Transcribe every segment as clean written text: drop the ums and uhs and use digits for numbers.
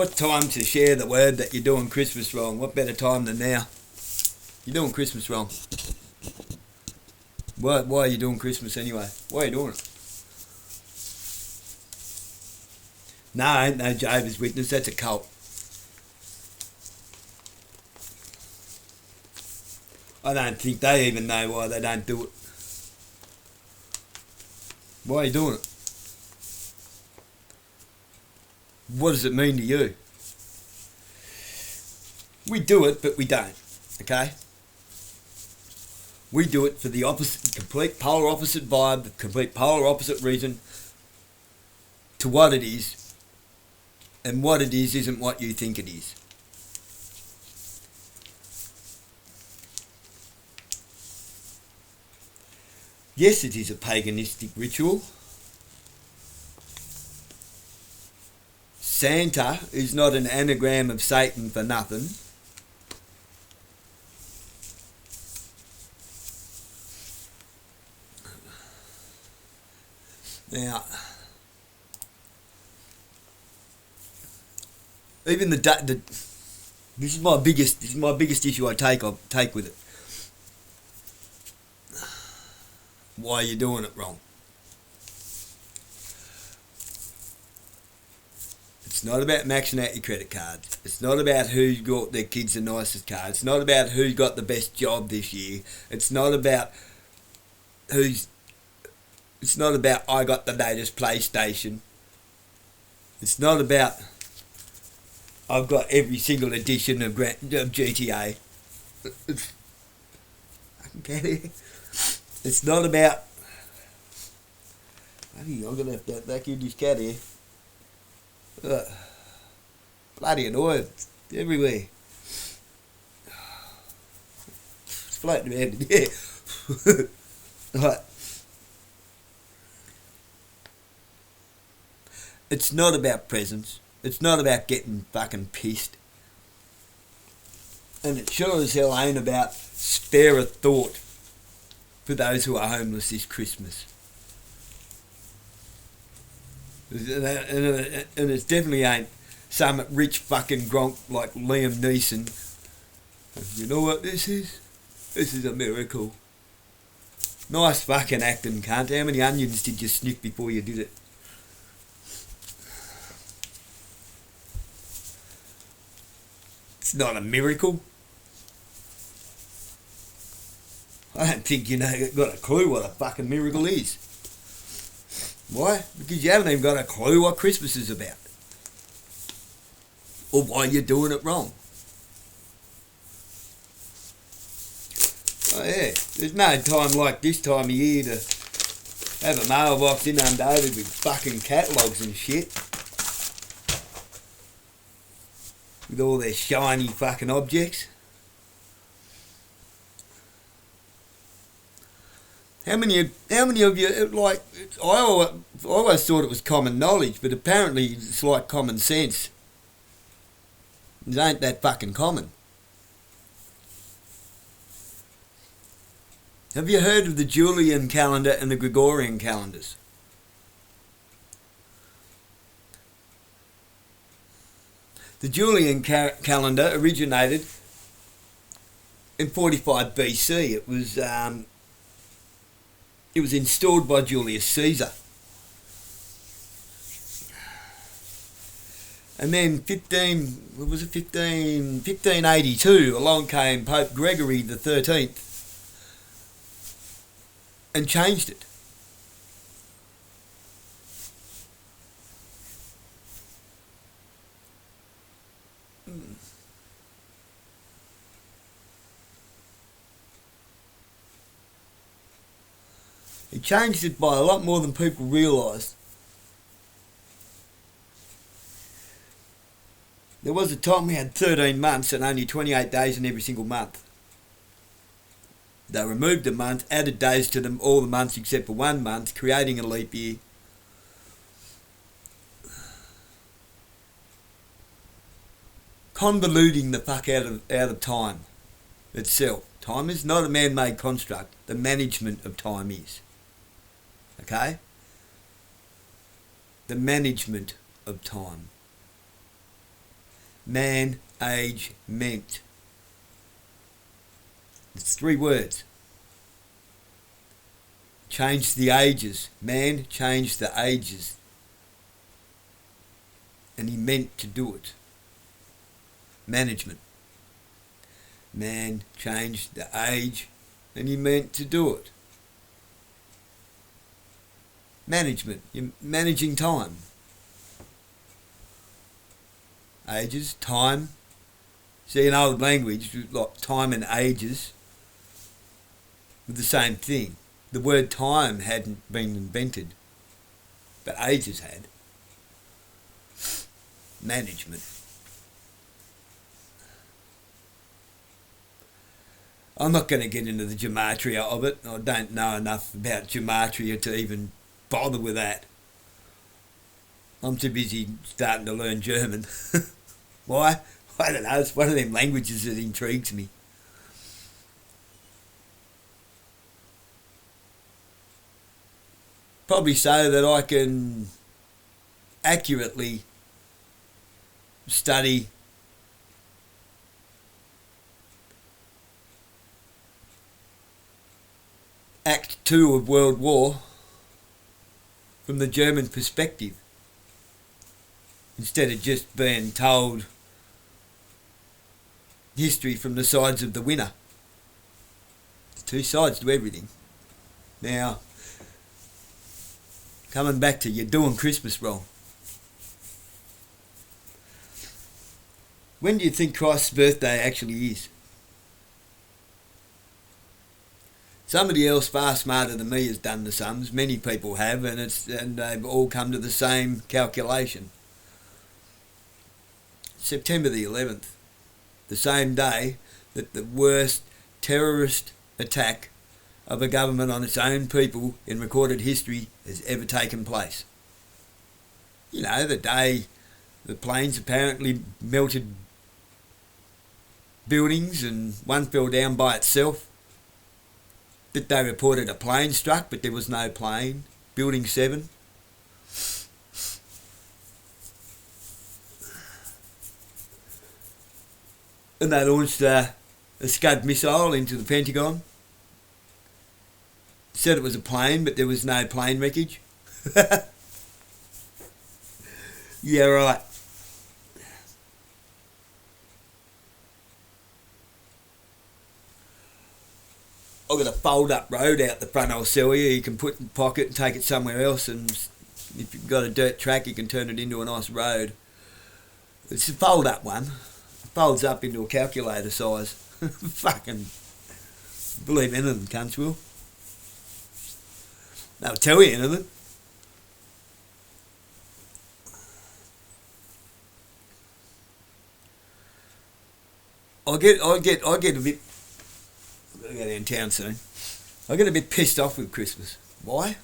What time to share the word that you're doing Christmas wrong? What better time than now? You're doing Christmas wrong. Why are you doing Christmas anyway? Why are you doing it? No, ain't no Jehovah's Witness. That's a cult. I don't think they even know why they don't do it. Why are you doing it? What does it mean to you? We do it, but we don't. Okay? We do it for the opposite, complete polar opposite vibe, the complete polar opposite reason to what it is. And what it is isn't what you think it is. Yes, it is a paganistic ritual. Santa is not an anagram of Satan for nothing. Now, even this is my biggest issue I take with it. Why are you doing it wrong? It's not about maxing out your credit cards. It's not about who's got their kids the nicest car. It's not about who's got the best job this year. It's not about I got the latest PlayStation. It's not about I've got every single edition of GTA. I can get it. It's not about... I'm going to have to vacuum this cat here. Bloody annoying. It's everywhere. It's floating around in the air. Right. It's not about presents. It's not about getting fucking pissed. And it sure as hell ain't about spare a thought for those who are homeless this Christmas. And it definitely ain't some rich fucking gronk like Liam Neeson. You know what this is? This is a miracle. Nice fucking acting, cunt. How many onions did you sniff before you did it? It's not a miracle. I don't think you got a clue what a fucking miracle is. Why? Because you haven't even got a clue what Christmas is about. Or why you're doing it wrong. Oh yeah, there's no time like this time of year to have a mailbox inundated with fucking catalogues and shit. With all their shiny fucking objects. How many of you, like, I always thought it was common knowledge, but apparently it's like common sense. It ain't that fucking common. Have you heard of the Julian calendar and the Gregorian calendars? The Julian calendar originated in 45 BC. It was installed by Julius Caesar. And then 1582, along came Pope Gregory XIII and changed it. He changed it by a lot more than people realise. There was a time we had 13 months and only 28 days in every single month. They removed a month, added days to them, all the months except for 1 month, creating a leap year. Convoluting the fuck out of time itself. Time is not a man-made construct. The management of time is. Okay? The management of time. man, age, ment. It's 3 words. Change the ages. Man changed the ages. And he meant to do it. Management. Man changed the age and he meant to do it. Management. You're managing time. Ages, time. See, in old language, like time and ages were the same thing. The word time hadn't been invented, but ages had. Management. I'm not going to get into the gematria of it. I don't know enough about gematria to even bother with that. I'm too busy starting to learn German. Why? I don't know. It's one of them languages that intrigues me. Probably so that I can accurately study Act 2 of World War from the German perspective, instead of just being told history from the sides of the winner. There's 2 sides to everything. Now, coming back to you're doing Christmas wrong. When do you think Christ's birthday actually is? Somebody else far smarter than me has done the sums. Many people have, and they've all come to the same calculation. September the 11th, the same day that the worst terrorist attack of a government on its own people in recorded history has ever taken place. You know, the day the planes apparently melted buildings and one fell down by itself. That they reported a plane struck, but there was no plane. Building 7. And they launched a Scud missile into the Pentagon. Said it was a plane, but there was no plane wreckage. Yeah, right. I've got a fold-up road out the front I'll sell you. You can put in your pocket and take it somewhere else, and if you've got a dirt track, you can turn it into a nice road. It's a fold-up one. It folds up into a calculator size. Fucking believe anything, cunts will. They'll tell you anything. I get a bit. I'll go down town soon. I get a bit pissed off with Christmas. Why?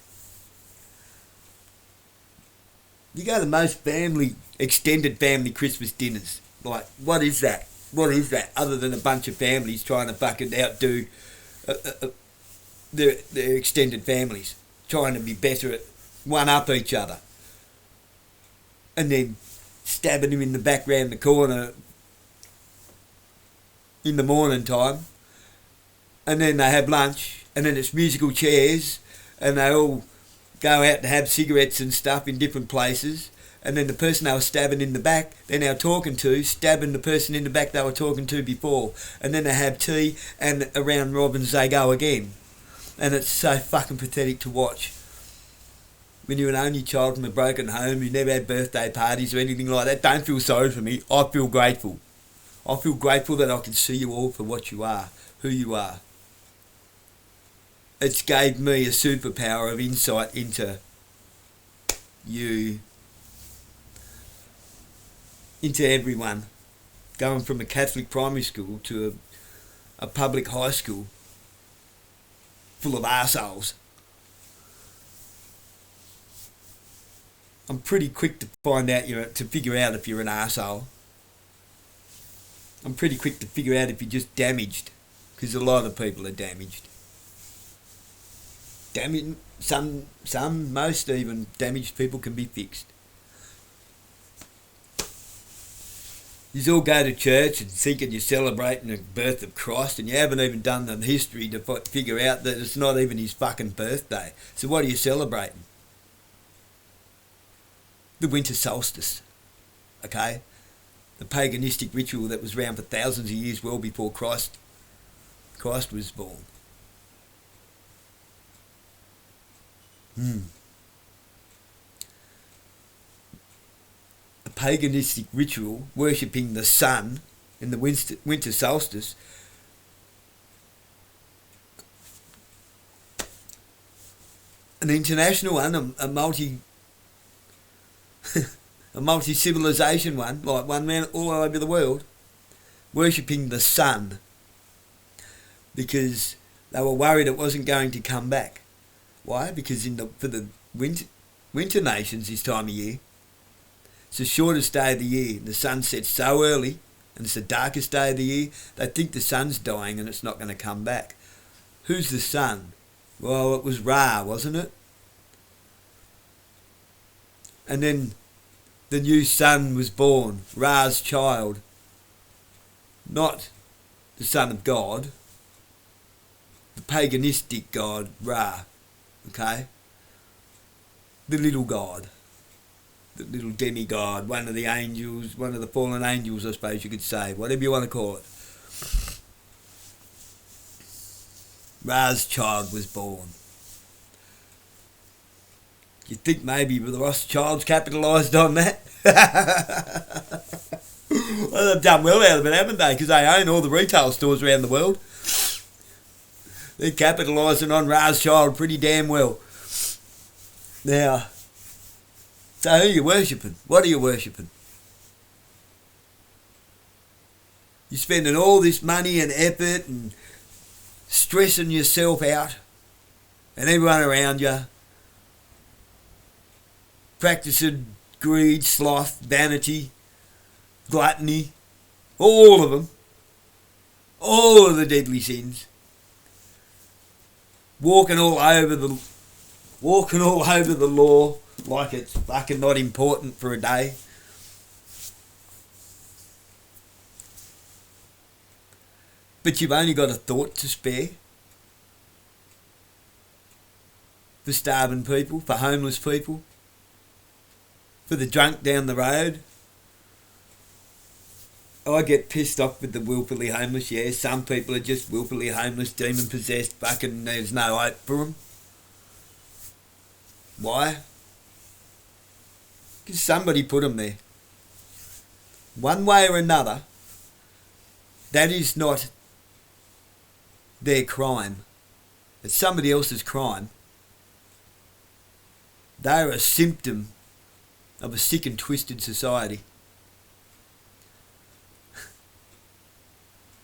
You go to most extended family Christmas dinners. Like, what is that? What is that? Other than a bunch of families trying to fucking outdo their extended families. Trying to be better at one-up each other. And then stabbing him in the back round the corner in the morning time. And then they have lunch, and then it's musical chairs, and they all go out to have cigarettes and stuff in different places, and then the person they were stabbing in the back, they're now talking to, stabbing the person in the back they were talking to before, and then they have tea, and around Robins they go again. And it's so fucking pathetic to watch. When you're an only child from a broken home, you never had birthday parties or anything like that, don't feel sorry for me, I feel grateful. I feel grateful that I can see you all for what you are, who you are. It's gave me a superpower of insight into you, into everyone. Going from a Catholic primary school to a public high school full of arseholes. I'm pretty quick to figure out if you're an arsehole. I'm pretty quick to figure out if you're just damaged, because a lot of people are damaged. Most even damaged people can be fixed. You all go to church and thinking you're celebrating the birth of Christ, and you haven't even done the history to figure out that it's not even his fucking birthday. So what are you celebrating? The winter solstice, okay? The paganistic ritual that was around for thousands of years, well before Christ was born. A paganistic ritual worshipping the sun in the winter solstice an international one, a multi a multi-civilization one, like one man all over the world, worshipping the sun because they were worried it wasn't going to come back. Why? Because for the winter nations this time of year, it's the shortest day of the year. The sun sets so early, and it's the darkest day of the year, they think the sun's dying and it's not going to come back. Who's the sun? Well, it was Ra, wasn't it? And then the new sun was born, Ra's child. Not the son of God, the paganistic god, Ra, okay? The little god, the little demigod, one of the angels, one of the fallen angels, I suppose you could say, whatever you want to call it. Ra's child was born. You think maybe the Rothschilds capitalised on that? Well, they've done well out of it, haven't they? Because they own all the retail stores around the world. They're capitalising on Rothschild pretty damn well. Now, so who are you worshipping? What are you worshipping? You're spending all this money and effort and stressing yourself out and everyone around you, practicing greed, sloth, vanity, gluttony, all of them, all of the deadly sins, walking all over the law like it's fucking not important for a day. But you've only got a thought to spare for starving people, for homeless people, for the drunk down the road. I get pissed off with the willfully homeless, yeah. Some people are just willfully homeless, demon-possessed, fucking there's no hope for them. Why? Because somebody put them there. One way or another, that is not their crime. It's somebody else's crime. They're a symptom of a sick and twisted society.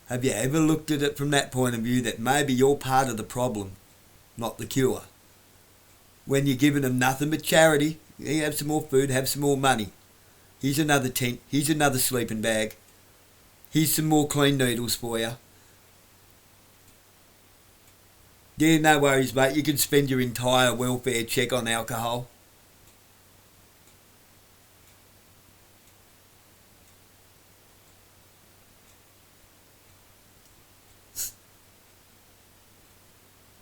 Have you ever looked at it from that point of view, that maybe you're part of the problem, not the cure? When you're giving them nothing but charity, you have some more food, have some more money. Here's another tent, here's another sleeping bag. Here's some more clean needles for you. Yeah, no worries, mate. You can spend your entire welfare check on alcohol.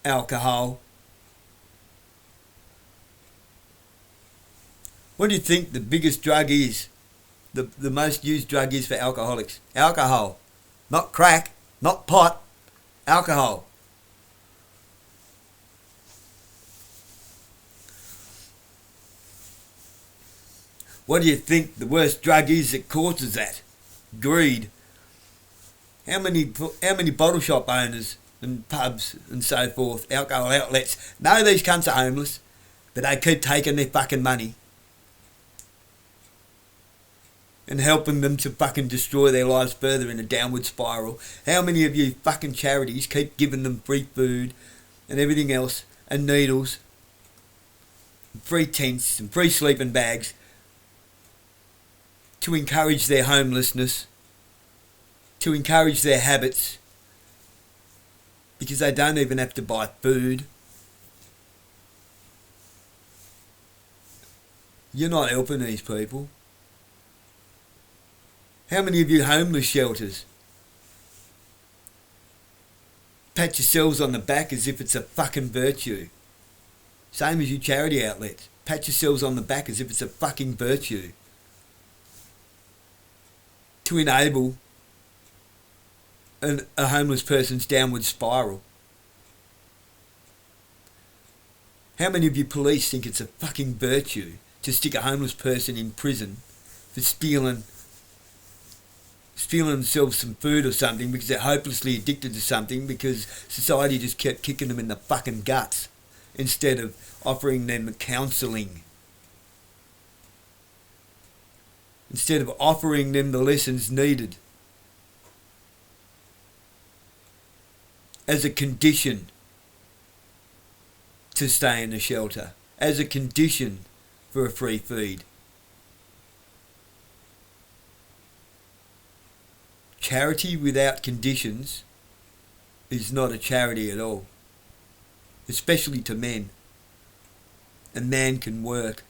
Alcohol. What do you think the biggest drug is? The most used drug is for alcoholics? Alcohol. Not crack, not pot. Alcohol. What do you think the worst drug is that causes that? Greed. How many bottle shop owners and pubs and so forth, alcohol outlets, know these cunts are homeless, but they keep taking their fucking money and helping them to fucking destroy their lives further in a downward spiral? How many of you fucking charities keep giving them free food and everything else, and needles, and free tents and free sleeping bags to encourage their homelessness, to encourage their habits, because they don't even have to buy food? You're not helping these people. How many of you homeless shelters pat yourselves on the back as if it's a fucking virtue? Same as you charity outlets. Pat yourselves on the back as if it's a fucking virtue to enable a homeless person's downward spiral. How many of you police think it's a fucking virtue to stick a homeless person in prison for stealing themselves some food or something because they're hopelessly addicted to something because society just kept kicking them in the fucking guts instead of offering them counselling, instead of offering them the lessons needed as a condition to stay in the shelter, as a condition for a free feed. Charity without conditions is not a charity at all, especially to men. A man can work.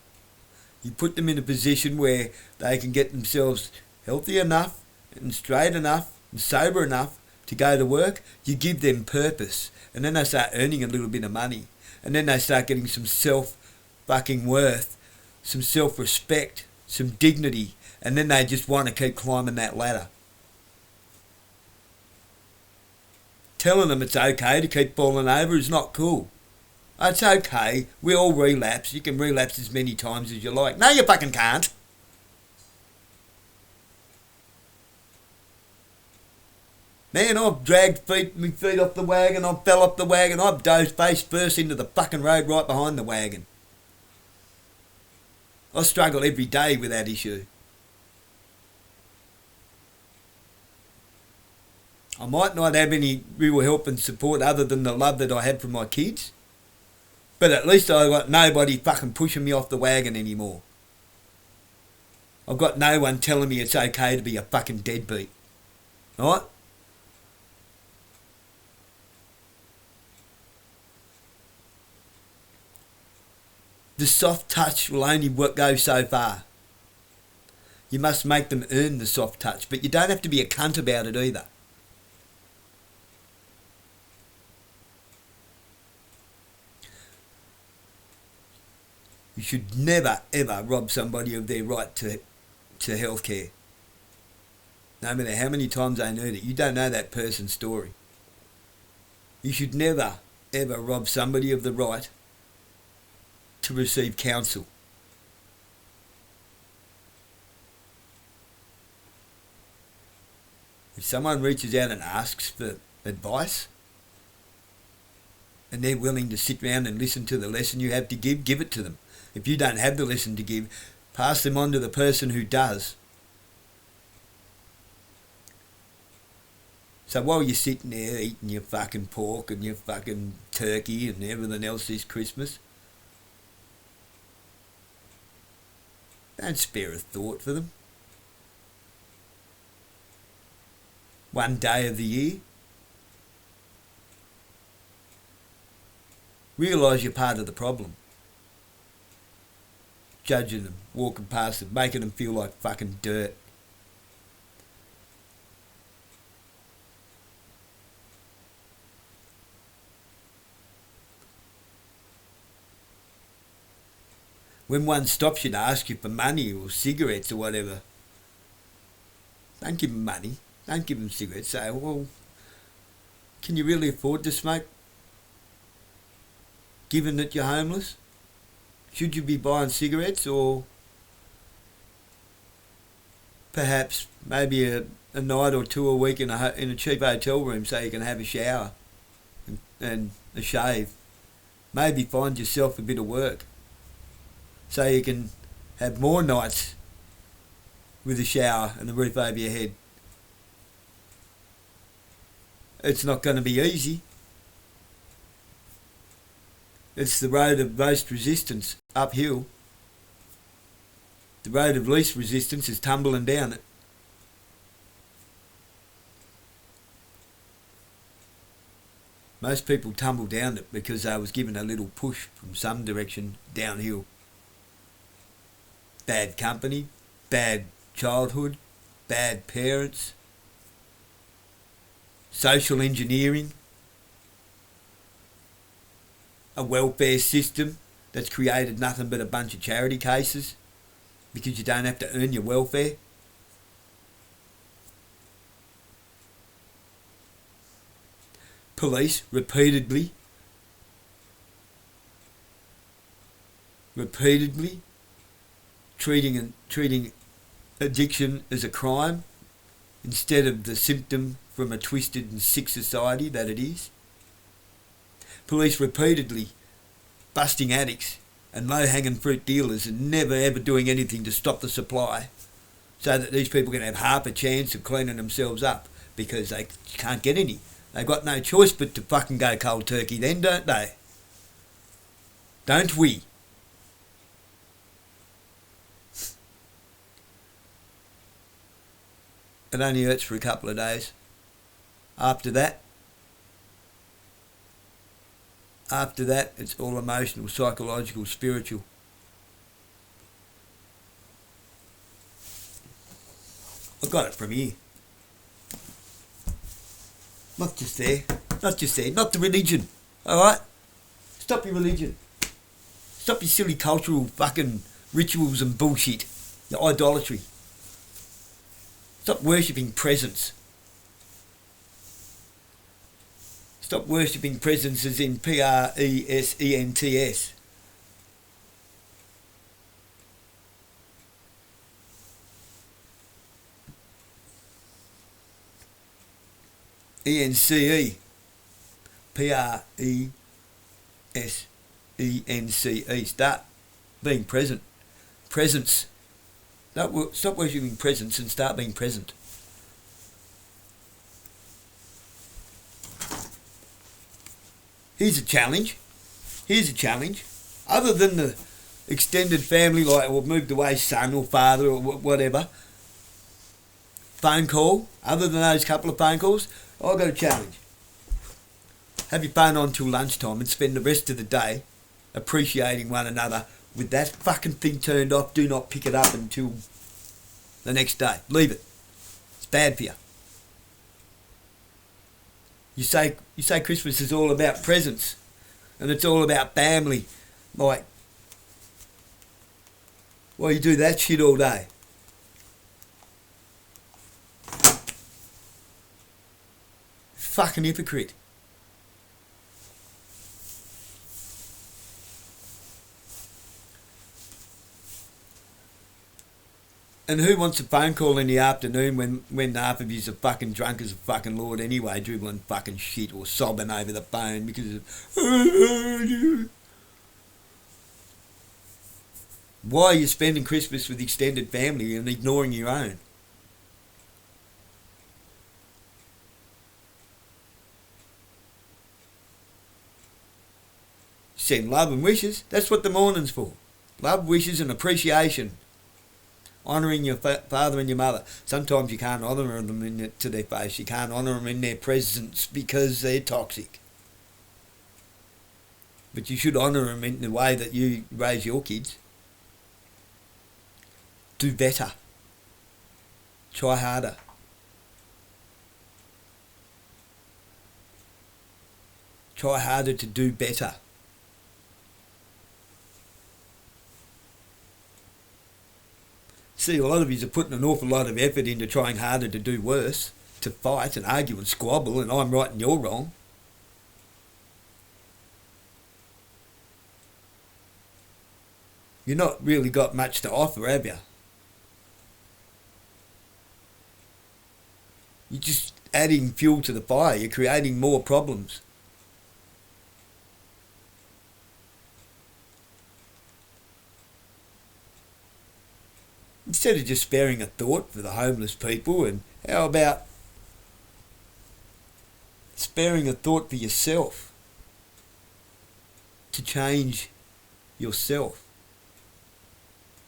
You put them in a position where they can get themselves healthy enough and straight enough and sober enough to go to work. You give them purpose, and then they start earning a little bit of money, and then they start getting some self-fucking worth, some self-respect, some dignity, and then they just want to keep climbing that ladder. Telling them it's okay to keep falling over is not cool. It's okay, we all relapse. You can relapse as many times as you like. No, you fucking can't. Man, I've dragged my feet off the wagon, I've fell off the wagon, I've dozed face first into the fucking road right behind the wagon. I struggle every day with that issue. I might not have any real help and support other than the love that I had from my kids, but at least I've got nobody fucking pushing me off the wagon anymore. I've got no one telling me it's okay to be a fucking deadbeat. Right? The soft touch will only go so far. You must make them earn the soft touch, but you don't have to be a cunt about it either. You should never, ever rob somebody of their right to healthcare. No matter how many times they need it. You don't know that person's story. You should never, ever rob somebody of the right to receive counsel. If someone reaches out and asks for advice, and they're willing to sit around and listen to the lesson you have to give it to them. If you don't have the lesson to give, pass them on to the person who does. So while you're sitting there eating your fucking pork and your fucking turkey and everything else this Christmas, don't spare a thought for them. One day of the year. Realise you're part of the problem. Judging them, walking past them, making them feel like fucking dirt. When one stops you to ask you for money or cigarettes or whatever, don't give them money, don't give them cigarettes. Say, well, can you really afford to smoke? Given that you're homeless? Should you be buying cigarettes, or perhaps maybe a night or two a week in a cheap hotel room so you can have a shower and a shave? Maybe find yourself a bit of work so you can have more nights with a shower and a roof over your head. It's not going to be easy. It's the road of most resistance, uphill. The road of least resistance is tumbling down it. Most people tumble down it because they was given a little push from some direction downhill. Bad company, bad childhood, bad parents, social engineering, a welfare system that's created nothing but a bunch of charity cases because you don't have to earn your welfare. Police repeatedly treating addiction as a crime instead of the symptom from a twisted and sick society that it is. Police repeatedly busting addicts and low-hanging fruit dealers and never ever doing anything to stop the supply so that these people can have half a chance of cleaning themselves up because they can't get any. They've got no choice but to fucking go cold turkey then, don't they? Don't we? It only hurts for a couple of days. After that, it's all emotional, psychological, spiritual. I got it from here. Not just there, not the religion, alright? Stop your religion. Stop your silly cultural fucking rituals and bullshit, your idolatry. Stop worshipping presents. Stop worshipping presents as in presents. ENCE. PRESENCE. Start being present. Presence. Stop worshipping presents and start being present. Here's a challenge. Other than the extended family, like or moved away son or father or whatever, phone call, other than those couple of phone calls, I've got a challenge. Have your phone on till lunchtime and spend the rest of the day appreciating one another with that fucking thing turned off. Do not pick it up until the next day. Leave it. It's bad for you. You say Christmas is all about presents and it's all about family. Like, why you do that shit all day? Fucking hypocrite. And who wants a phone call in the afternoon when half of you's are fucking drunk as a fucking lord anyway, dribbling fucking shit or sobbing over the phone because of... Why are you spending Christmas with extended family and ignoring your own? Send love and wishes. That's what the morning's for. Love, wishes and appreciation. Honouring your father and your mother. Sometimes you can't honour them to their face. You can't honour them in their presence because they're toxic. But you should honour them in the way that you raise your kids. Do better. Try harder. Try harder to do better. See, a lot of yous are putting an awful lot of effort into trying harder to do worse, to fight and argue and squabble, and I'm right and you're wrong. You've not really got much to offer, have you? You're just adding fuel to the fire. You're creating more problems. Instead of just sparing a thought for the homeless people, and how about sparing a thought for yourself to change yourself?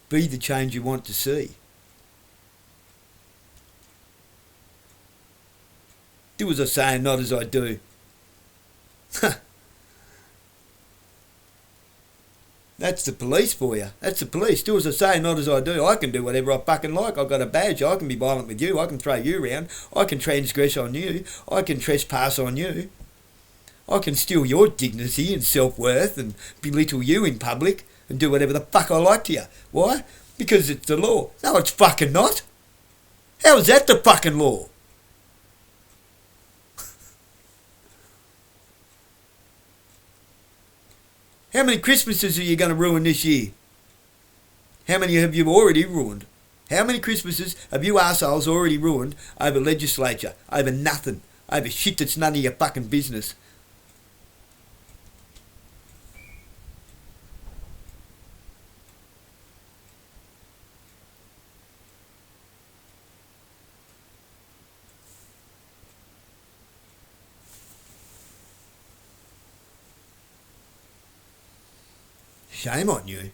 Be the change you want to see. Do as I say and not as I do. That That's the police for you. That's the police. Do as I say, not as I do. I can do whatever I fucking like. I've got a badge. I can be violent with you. I can throw you around. I can transgress on you. I can trespass on you. I can steal your dignity and self-worth and belittle you in public and do whatever the fuck I like to you. Why? Because it's the law. No, it's fucking not. How is that the fucking law? How many Christmases are you going to ruin this year? How many have you already ruined? How many Christmases have you arseholes already ruined over legislature, over nothing, over shit that's none of your fucking business? Shame on you.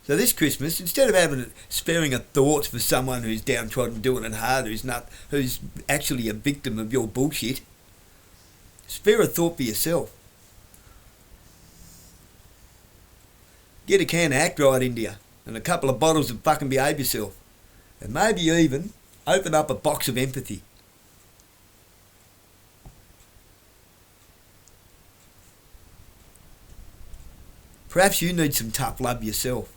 So this Christmas, instead of sparing a thought for someone who's downtrodden, doing it hard, who's actually a victim of your bullshit, spare a thought for yourself. Get a can of Act Right into you, and a couple of bottles of fucking Behave Yourself, and maybe even open up a box of empathy. Perhaps you need some tough love yourself.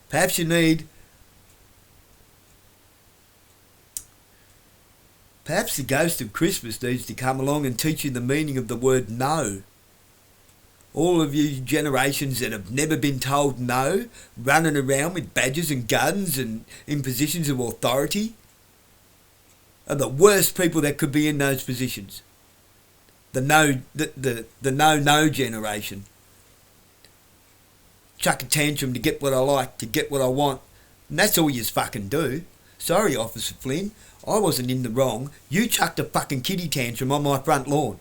Perhaps the ghost of Christmas needs to come along and teach you the meaning of the word no. All of you generations that have never been told no, running around with badges and guns and in positions of authority, are the worst people that could be in those positions. The no generation. Chuck a tantrum to get what I like, to get what I want. And that's all you fucking do. Sorry, Officer Flynn, I wasn't in the wrong. You chucked a fucking kiddie tantrum on my front lawn.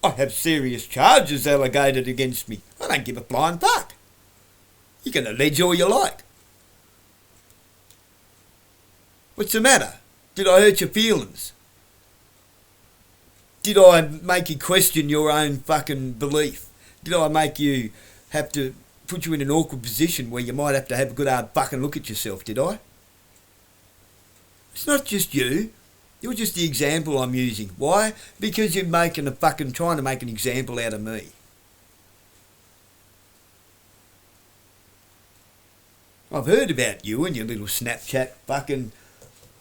I have serious charges alleged against me. I don't give a flying fuck. You can allege all you like. What's the matter? Did I hurt your feelings? Did I make you question your own fucking belief? Did I make you have to put you in an awkward position where you might have to have a good hard fucking look at yourself, did I? It's not just you. You're just the example I'm using. Why? Because you're trying to make an example out of me. I've heard about you and your little Snapchat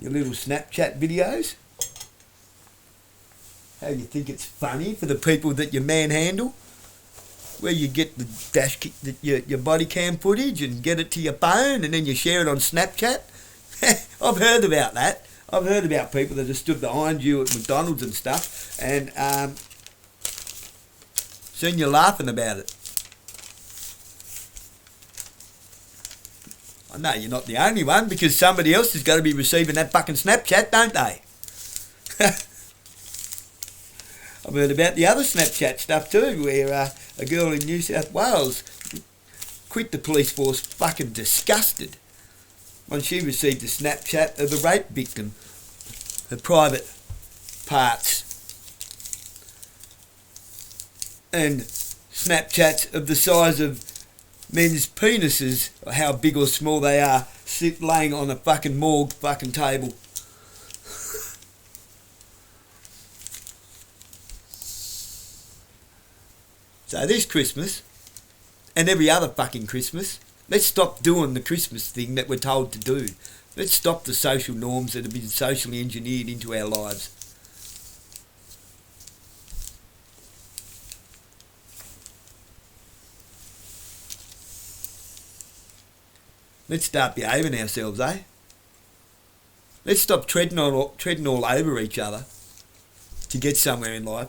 videos. How you think it's funny for the people that you manhandle? Where you get the your body cam footage and get it to your phone and then you share it on Snapchat? I've heard about that. I've heard about people that have stood behind you at McDonald's and stuff and seen you laughing about it. I know you're not the only one because somebody else is going to be receiving that fucking Snapchat, don't they? I've heard about the other Snapchat stuff too, where a girl in New South Wales quit the police force fucking disgusted when she received a Snapchat of a rape victim, her private parts, and Snapchats of the size of men's penises, how big or small they are, laying on a fucking morgue fucking table. So this Christmas, and every other fucking Christmas, let's stop doing the Christmas thing that we're told to do. Let's stop the social norms that have been socially engineered into our lives. Let's start behaving ourselves, eh? Let's stop treading all over each other to get somewhere in life.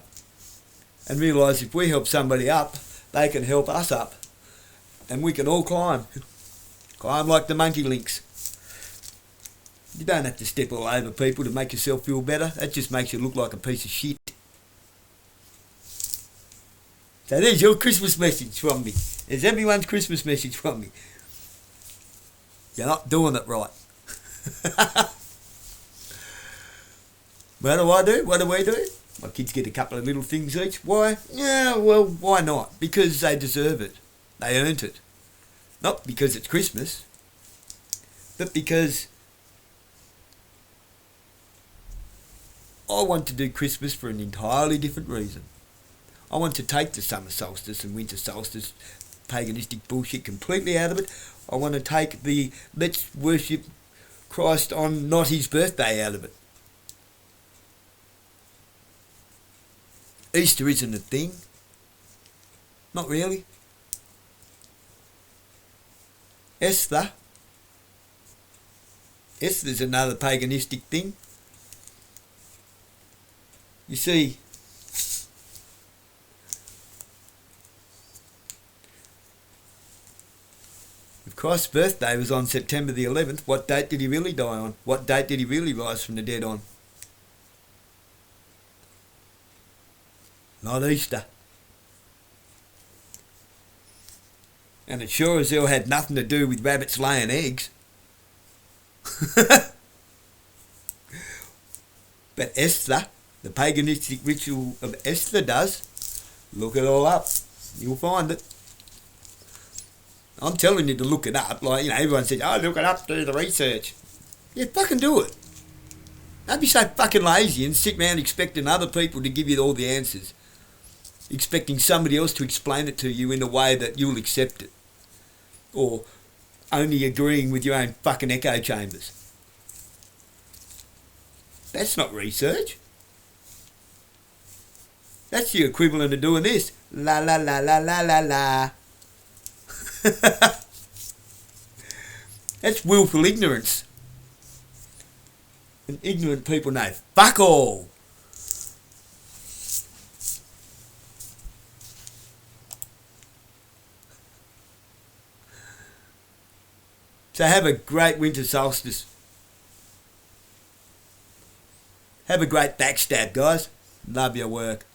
And realise if we help somebody up, they can help us up. And we can all climb. Climb like the monkey links. You don't have to step all over people to make yourself feel better. That just makes you look like a piece of shit. So there's your Christmas message from me. There's everyone's Christmas message from me. You're not doing it right. What do I do? What do we do? My kids get a couple of little things each. Why? Yeah, well, why not? Because they deserve it. They earned it. Not because it's Christmas, but because I want to do Christmas for an entirely different reason. I want to take the summer solstice and winter solstice paganistic bullshit completely out of it. I want to take the let's worship Christ on not his birthday out of it. Easter isn't a thing. Not really. Esther's another paganistic thing. You see, if Christ's birthday was on September the 11th, what date did he really die on? What date did he really rise from the dead on? Not Easter. And it sure as hell had nothing to do with rabbits laying eggs. But Esther, the paganistic ritual of Esther does. Look it all up. You'll find it. I'm telling you to look it up. Like, everyone says, oh, look it up, do the research. Yeah, fucking do it. Don't be so fucking lazy and sit around expecting other people to give you all the answers. Expecting somebody else to explain it to you in a way that you'll accept it. Or only agreeing with your own fucking echo chambers. That's not research. That's the equivalent of doing this. La la la la la la la. That's willful ignorance. And ignorant people know fuck all. So have a great winter solstice. Have a great backstab, guys. Love your work.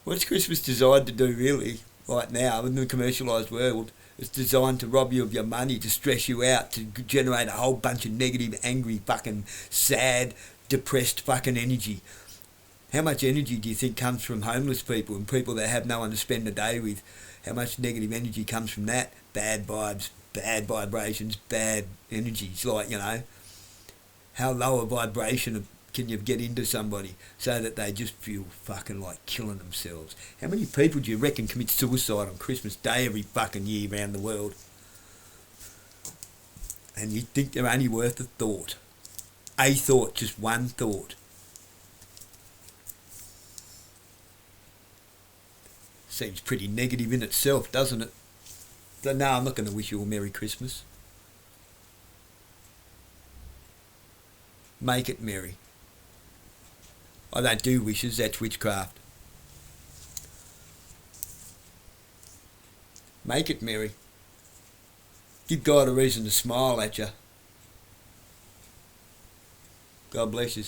What's Christmas designed to do really, right now, in the commercialised world? It's designed to rob you of your money, to stress you out, to generate a whole bunch of negative, angry, fucking sad, depressed fucking energy. How much energy do you think comes from homeless people and people that have no one to spend the day with? How much negative energy comes from that? Bad vibes, bad vibrations, bad energies. Like, how low a vibration can you get into somebody so that they just feel fucking like killing themselves? How many people do you reckon commit suicide on Christmas Day every fucking year around the world? And you think they're only worth a thought. A thought, just one thought. Seems pretty negative in itself, doesn't it? So no, I'm not going to wish you a Merry Christmas. Make it merry. I don't do wishes, that's witchcraft. Make it merry. Give God a reason to smile at you. God bless you.